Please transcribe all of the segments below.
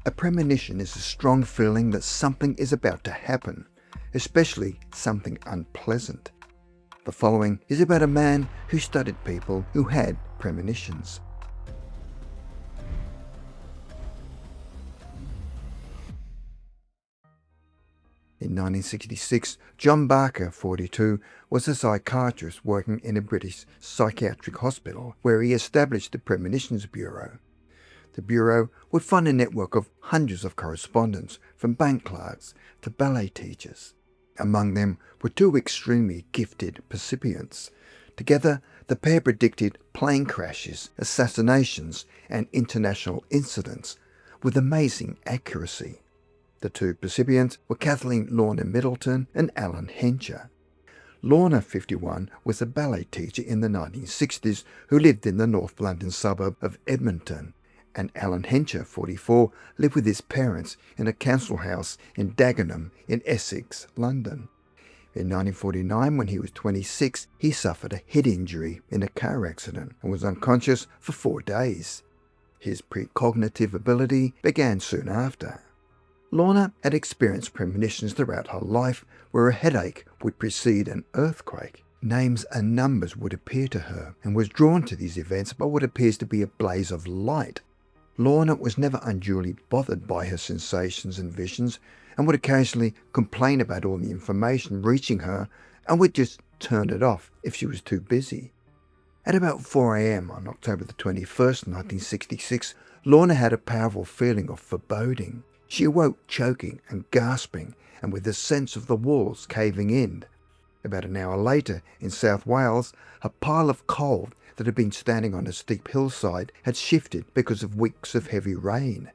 A premonition is a strong feeling that something is about to happen, especially something unpleasant. The following is about a man who studied people who had premonitions. In 1966, John Barker, 42, was a psychiatrist working in a British psychiatric hospital where he established the Premonitions Bureau. The Bureau would fund a network of hundreds of correspondents, from bank clerks to ballet teachers. Among them were two extremely gifted percipients. Together, the pair predicted plane crashes, assassinations, and international incidents with amazing accuracy. The two percipients were Kathleen Lorna Middleton and Alan Hencher. Lorna, 51, was a ballet teacher in the 1960s who lived in the North London suburb of Edmonton, and Alan Hencher, 44, lived with his parents in a council house in Dagenham in Essex, London. In 1949, when he was 26, he suffered a head injury in a car accident and was unconscious for 4 days. His precognitive ability began soon after. Lorna had experienced premonitions throughout her life where a headache would precede an earthquake. Names and numbers would appear to her and was drawn to these events by what appears to be a blaze of light. Lorna was never unduly bothered by her sensations and visions and would occasionally complain about all the information reaching her and would just turn it off if she was too busy. At about 4 a.m. on October the 21st, 1966, Lorna had a powerful feeling of foreboding. She awoke choking and gasping and with a sense of the walls caving in. About an hour later, in South Wales, a pile of coal that had been standing on a steep hillside had shifted because of weeks of heavy rain.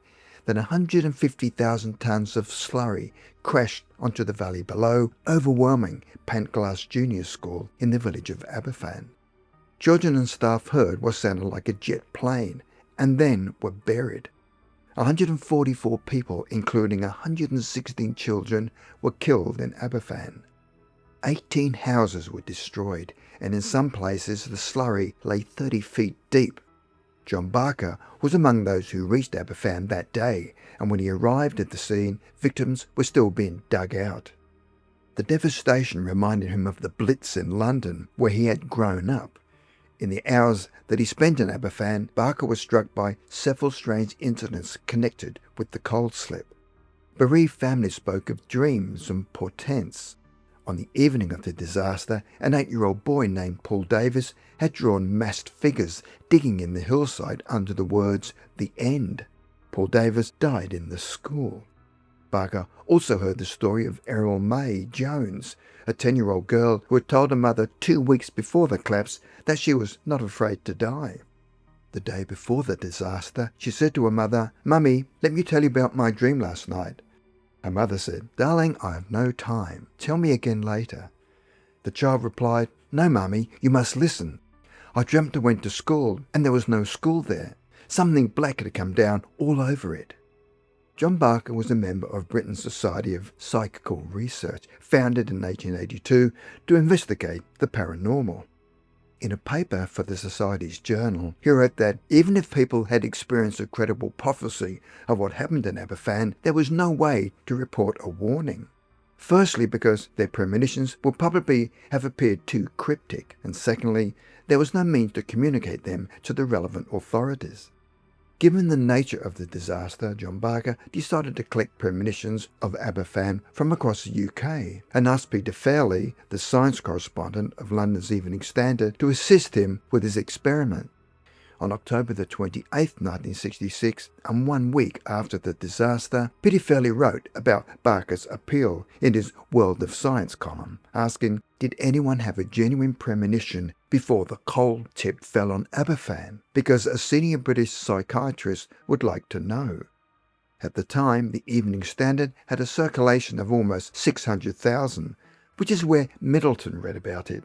Then 150,000 tonnes of slurry crashed onto the valley below, overwhelming Pantglas Junior School in the village of Aberfan. Children and staff heard what sounded like a jet plane and then were buried. 144 people, including 116 children, were killed in Aberfan. 18 houses were destroyed, and in some places the slurry lay 30 feet deep. John Barker was among those who reached Aberfan that day, and when he arrived at the scene, victims were still being dug out. The devastation reminded him of the Blitz in London, where he had grown up. In the hours that he spent in Aberfan, Barker was struck by several strange incidents connected with the coal slip. Bereaved families spoke of dreams and portents. On the evening of the disaster, an 8-year-old boy named Paul Davis had drawn massed figures digging in the hillside under the words, "The End." Paul Davis died in the school. Barker also heard the story of Errol May Jones, a 10-year-old girl who had told her mother 2 weeks before the collapse that she was not afraid to die. The day before the disaster, she said to her mother, "Mummy, let me tell you about my dream last night." Her mother said, "Darling, I have no time. Tell me again later." The child replied, "No, Mummy, you must listen. I dreamt I went to school and there was no school there. Something black had come down all over it." John Barker was a member of Britain's Society of Psychical Research, founded in 1882 to investigate the paranormal. In a paper for the Society's journal, he wrote that even if people had experienced a credible prophecy of what happened in Aberfan, there was no way to report a warning. Firstly, because their premonitions would probably have appeared too cryptic, and secondly, there was no means to communicate them to the relevant authorities. Given the nature of the disaster, John Barker decided to collect premonitions of Aberfan from across the UK and asked Peter Fairley, the science correspondent of London's Evening Standard, to assist him with his experiment. On October the 28th, 1966, and 1 week after the disaster, Peter Fairley wrote about Barker's appeal in his World of Science column, asking, "Did anyone have a genuine premonition before the coal tip fell on Aberfan? Because a senior British psychiatrist would like to know." At the time, the Evening Standard had a circulation of almost 600,000, which is where Middleton read about it.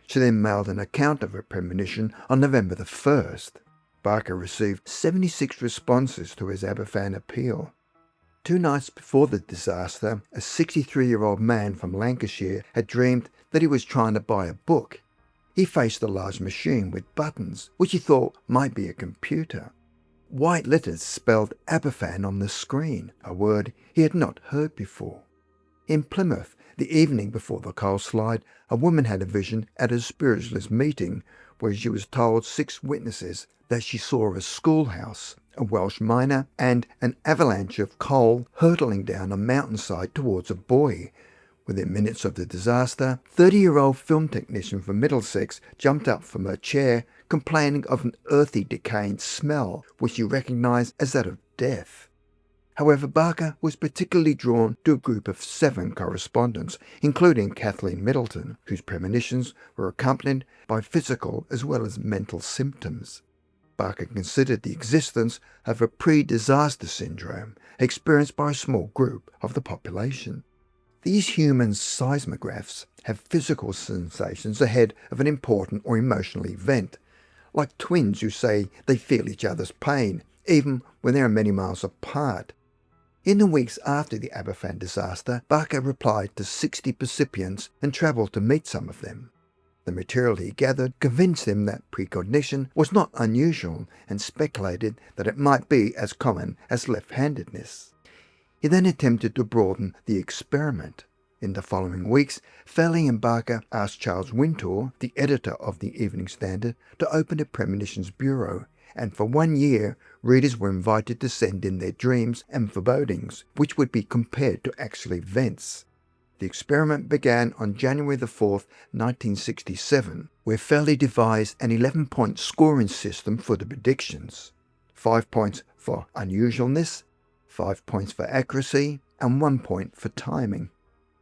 She then mailed an account of her premonition on November the 1st. Barker received 76 responses to his Aberfan appeal. 2 nights before the disaster, a 63-year-old man from Lancashire had dreamed that he was trying to buy a book. He faced a large machine with buttons, which he thought might be a computer. White letters spelled Aberfan on the screen, a word he had not heard before. In Plymouth, the evening before the coal slide, a woman had a vision at a spiritualist meeting where she was told 6 witnesses that she saw a schoolhouse, a Welsh miner, and an avalanche of coal hurtling down a mountainside towards a buoy. Within minutes of the disaster, 30-year-old film technician from Middlesex jumped up from her chair, complaining of an earthy, decaying smell, which she recognised as that of death. However, Barker was particularly drawn to a group of 7 correspondents, including Kathleen Middleton, whose premonitions were accompanied by physical as well as mental symptoms. Barker considered the existence of a pre-disaster syndrome experienced by a small group of the population. These human seismographs have physical sensations ahead of an important or emotional event, like twins who say they feel each other's pain, even when they are many miles apart. In the weeks after the Aberfan disaster, Barker replied to 60 recipients and travelled to meet some of them. The material he gathered convinced him that precognition was not unusual and speculated that it might be as common as left-handedness. He then attempted to broaden the experiment. In the following weeks, Fowling and Barker asked Charles Wintour, the editor of the Evening Standard, to open a Premonitions Bureau, and for 1 year, readers were invited to send in their dreams and forebodings, which would be compared to actual events. The experiment began on January 4th, 1967, where Fowling devised an 11-point scoring system for the predictions. 5 points for unusualness, 5 points for accuracy, and 1 point for timing.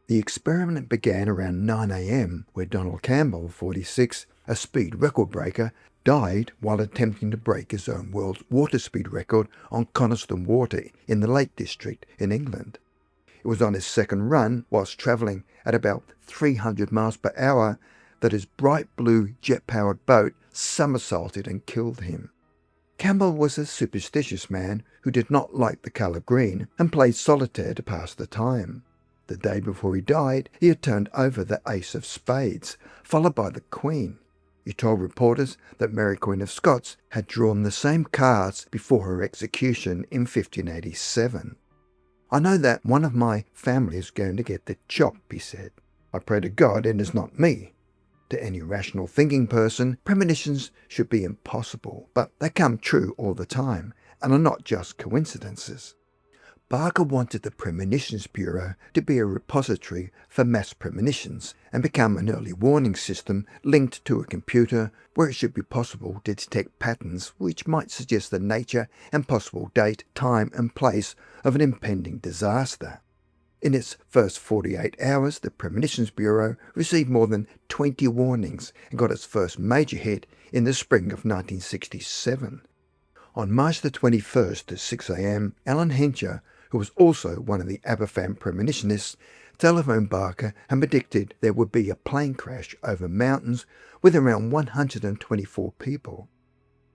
The experiment began around 9 a.m, where Donald Campbell, 46, a speed record breaker, died while attempting to break his own world water speed record on Coniston Water in the Lake District in England. It was on his second run, whilst travelling at about 300 miles per hour, that his bright blue jet-powered boat somersaulted and killed him. Campbell was a superstitious man who did not like the colour green and played solitaire to pass the time. The day before he died, he had turned over the Ace of Spades, followed by the Queen. He told reporters that Mary Queen of Scots had drawn the same cards before her execution in 1587. "I know that one of my family is going to get the chop," he said. "I pray to God it is not me." To any rational thinking person, premonitions should be impossible, but they come true all the time and are not just coincidences. Barker wanted the Premonitions Bureau to be a repository for mass premonitions and become an early warning system linked to a computer where it should be possible to detect patterns which might suggest the nature and possible date, time and place of an impending disaster. In its first 48 hours, the Premonitions Bureau received more than 20 warnings and got its first major hit in the spring of 1967. On March the 21st at 6 a.m, Alan Hencher, who was also one of the Aberfan premonitionists, telephoned Barker and predicted there would be a plane crash over mountains with around 124 people.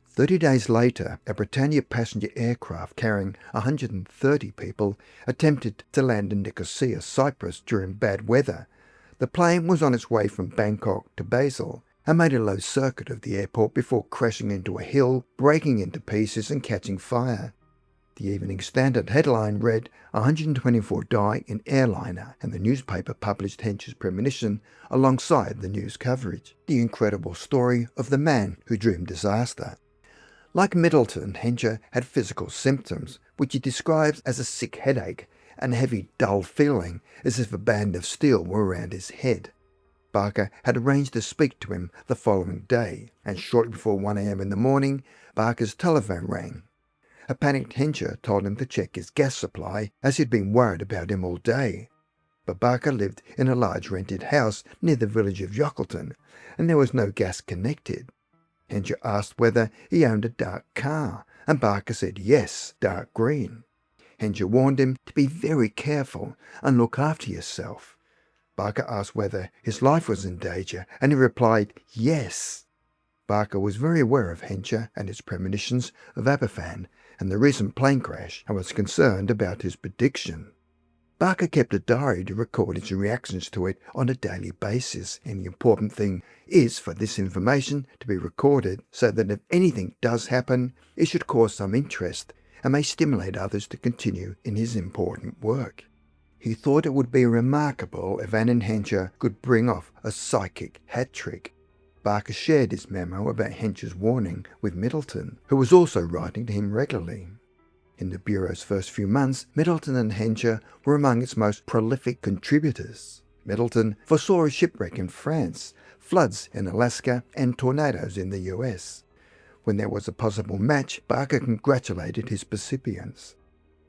30 days later, a Britannia passenger aircraft carrying 130 people attempted to land in Nicosia, Cyprus during bad weather. The plane was on its way from Bangkok to Basel and made a low circuit of the airport before crashing into a hill, breaking into pieces and catching fire. The Evening Standard headline read, 124 die in airliner, and the newspaper published Hencher's premonition alongside the news coverage. The incredible story of the man who dreamed disaster. Like Middleton, Hencher had physical symptoms, which he describes as a sick headache and a heavy, dull feeling as if a band of steel were around his head. Barker had arranged to speak to him the following day, and shortly before 1 a.m. in the morning, Barker's telephone rang. A panicked Hencher told him to check his gas supply, as he'd been worried about him all day. But Barker lived in a large rented house near the village of Yockleton, and there was no gas connected. Hencher asked whether he owned a dark car, and Barker said yes, dark green. Hencher warned him to be very careful and look after yourself. Barker asked whether his life was in danger, and he replied yes. Barker was very aware of Hencher and his premonitions of Aberfan and the recent plane crash, and was concerned about his prediction. Barker kept a diary to record his reactions to it on a daily basis, and the important thing is for this information to be recorded so that if anything does happen, it should cause some interest and may stimulate others to continue in his important work. He thought it would be remarkable if Anne and Hencher could bring off a psychic hat trick. Barker shared his memo about Hencher's warning with Middleton, who was also writing to him regularly. In the Bureau's first few months, Middleton and Hencher were among its most prolific contributors. Middleton foresaw a shipwreck in France, floods in Alaska, and tornadoes in the US. When there was a possible match, Barker congratulated his recipients.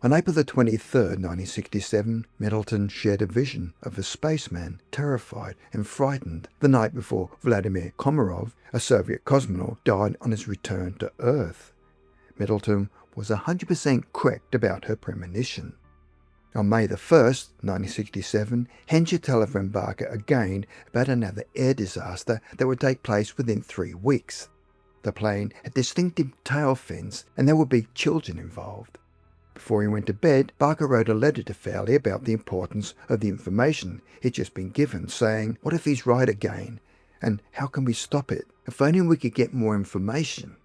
On April 23, 1967, Middleton shared a vision of a spaceman terrified and frightened the night before Vladimir Komarov, a Soviet cosmonaut, died on his return to Earth. Middleton was 100% correct about her premonition. On May 1, 1967, Hencher telephoned Barker again about another air disaster that would take place within 3 weeks. The plane had distinctive tail fins and there would be children involved. Before he went to bed, Barker wrote a letter to Fowley about the importance of the information he'd just been given, saying, "What if he's right again? And how can we stop it? If only we could get more information."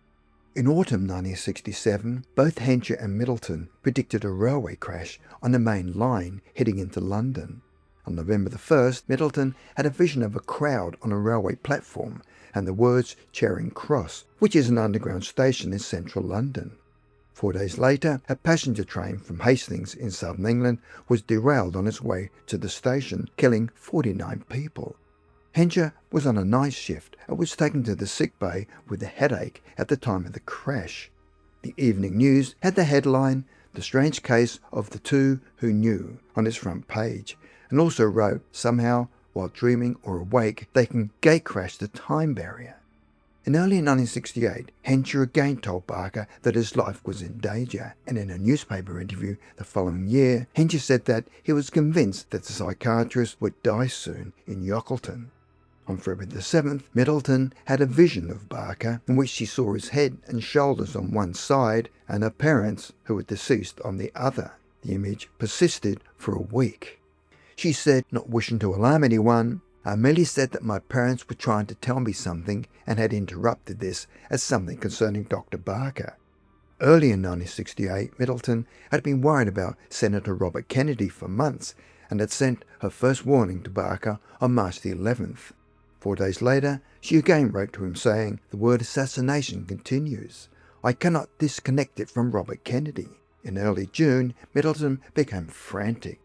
In autumn 1967, both Hencher and Middleton predicted a railway crash on the main line heading into London. On November 1st, Middleton had a vision of a crowd on a railway platform and the words Charing Cross, which is an underground station in central London. 4 days later, a passenger train from Hastings in southern England was derailed on its way to the station, killing 49 people. Hencher was on a night shift and was taken to the sick bay with a headache at the time of the crash. The Evening News had the headline, "The Strange Case of the Two Who Knew," on its front page, and also wrote, "Somehow, while dreaming or awake, they can gate crash the time barrier." In early 1968, Hencher again told Barker that his life was in danger, and in a newspaper interview the following year, Hencher said that he was convinced that the psychiatrist would die soon in Yockleton. On February 7th, Middleton had a vision of Barker in which she saw his head and shoulders on one side and her parents, who were deceased, on the other. The image persisted for a week. She said, "Not wishing to alarm anyone, I merely said that my parents were trying to tell me something and had interrupted this as something concerning Dr. Barker." Early in 1968, Middleton had been worried about Senator Robert Kennedy for months and had sent her first warning to Barker on March the 11th. 4 days later, she again wrote to him saying, "The word assassination continues. I cannot disconnect it from Robert Kennedy." In early June, Middleton became frantic.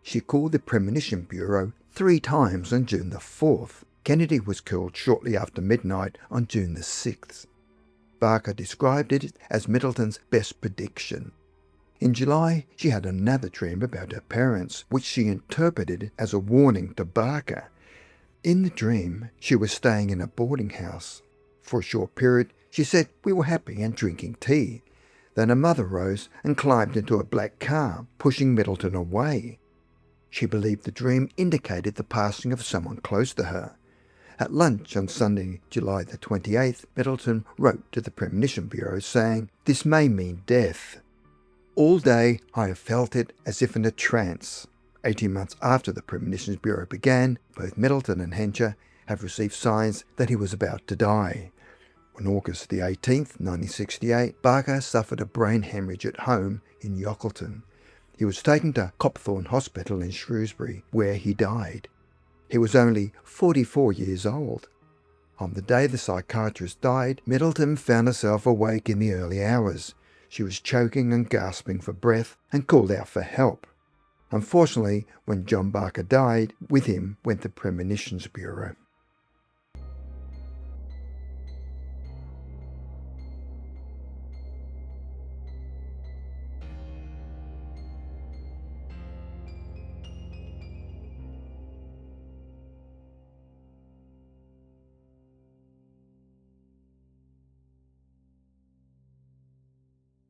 She called the Premonitions Bureau 3 times on June the 4th. Kennedy was killed shortly after midnight on June the 6th. Barker described it as Middleton's best prediction. In July, she had another dream about her parents, which she interpreted as a warning to Barker. In the dream, she was staying in a boarding house. For a short period, she said we were happy and drinking tea. Then her mother rose and climbed into a black car, pushing Middleton away. She believed the dream indicated the passing of someone close to her. At lunch on Sunday, July the 28th, Middleton wrote to the Premonitions Bureau saying, "This may mean death. All day I have felt it as if in a trance." 18 months after the Premonitions Bureau began, both Middleton and Hencher have received signs that he was about to die. On August the 18th, 1968, Barker suffered a brain hemorrhage at home in Yockleton. He was taken to Copthorne Hospital in Shrewsbury, where he died. He was only 44 years old. On the day the psychiatrist died, Middleton found herself awake in the early hours. She was choking and gasping for breath and called out for help. Unfortunately, when John Barker died, with him went the Premonitions Bureau.